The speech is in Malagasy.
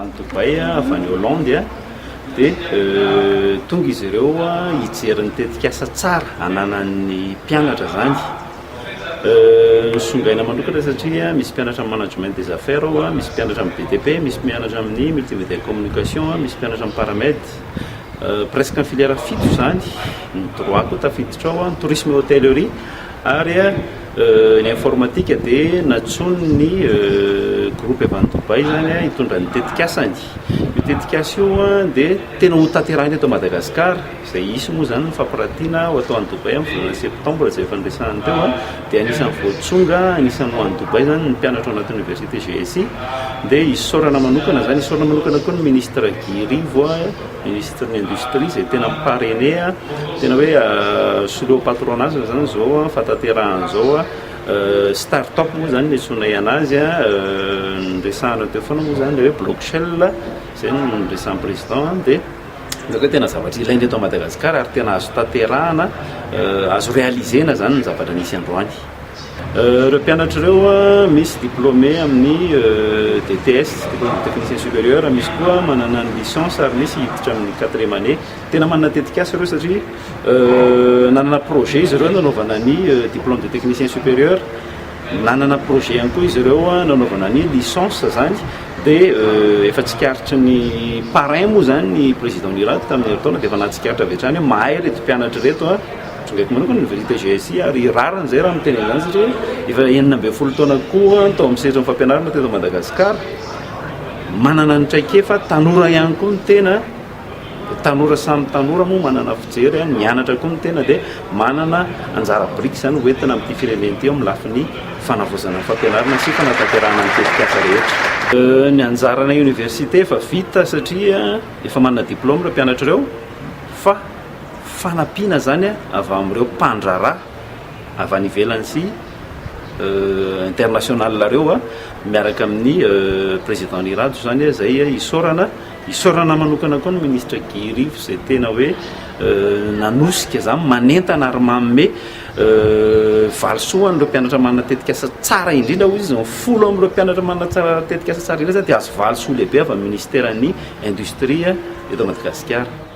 Dubay avy any Hollande dia tonga izy ireo hijery ny tetikasa tsara ananan'ny mpianatra zany. Songaina manokana satria misy mpianatra amin'ny management des affaires ao, misy mpianatra amin'ny BTP, misy mianatra amin'ny multimédia et communication, misy mpianatra amin'ny paramède, presque ny filière fito zany. Ny droit koa tafiditra ao, ny tourisme et hôtellerie ary ny informatique dia natson'ny groupe avy any Dubai zany hitondra ny tetikasany. Io tetikasa io dia tena ho tanterahiny eto Madagasikara, izay isy moa zany ny fampiratiana ho atao any Dubai amin'ny volana septembre izay efa niresahany teo dia anisan'ny voatsonga, anisan'ny ho any Dubai zany ny mpianatra ao anatin'ny université GSI dia isaorana manokana zany, isaorana manokana koa ny ministre Guy Rivo, ministre ny industrie izay tena miparene, tena hoe sous le patronage zany zao fatanteran'izao start-up moa zany netsonay anazy nyresahana teo foana moa zany le hoe blockchain zay no nyresahan'ny président dia hoe tena zavatra ilaina eto Madagasikara ary tena azo tanterahana, azo réalisena zany ny zavatra nisy androany. Ireo mpianatra ireo misy diplômé amin'ny DTS, diplôme de technicien supérieur, misy koa manana ny licence ary misy hiditra amin'ny 4e année. Tena manana tetikasa ireo satria nanana projet izy ireo nanaovana ny diplôme de technicien supérieur, nanana projet ihany koa izy ireo nanaovana ny licence zany dia efa tsikaritra ny parrain moa zany ny président Nirady tamin'ny taona dia efa natsikaritra avy hatrany mahay reto mpianatra reto tsongaiko manokana université GSI ary rarany zay raha miteny zany satria efa 19 taona koa tao amin'ny sesy fampianarana teto Madagasikara. Manana ny traikefa tanora ihany koa ny tena, tanora samy tanora moa manana fijery, mianatra koa ny tena dia manana anjara biriky zany hoentina amin'ity firenena ity amin'ny lafin'ny fanavozana fampianarana sy fanatanterahana ny tetikasa rehetra. Ny anjarana université efa vita satria efa manana diplôme ireo mpianatra ireo, fa fanampiana zany avy amin'ireo mpandrarà avy any ivelany sy international reo miaraka amin'ny président Nirady zany zay isaorana manokana koa ny ministre Guy Rivo izay tena hoe nanosika zany manentana ary manome valisoa an'ireo mpianatra manana tetikasa tsara indrindra hoy izy, folo amin'ireo mpianatra manana tetikasa tsara indrindra dia azo valisoa lehibe avy amin'ny ministèren'ny industrie eto Madagasikara.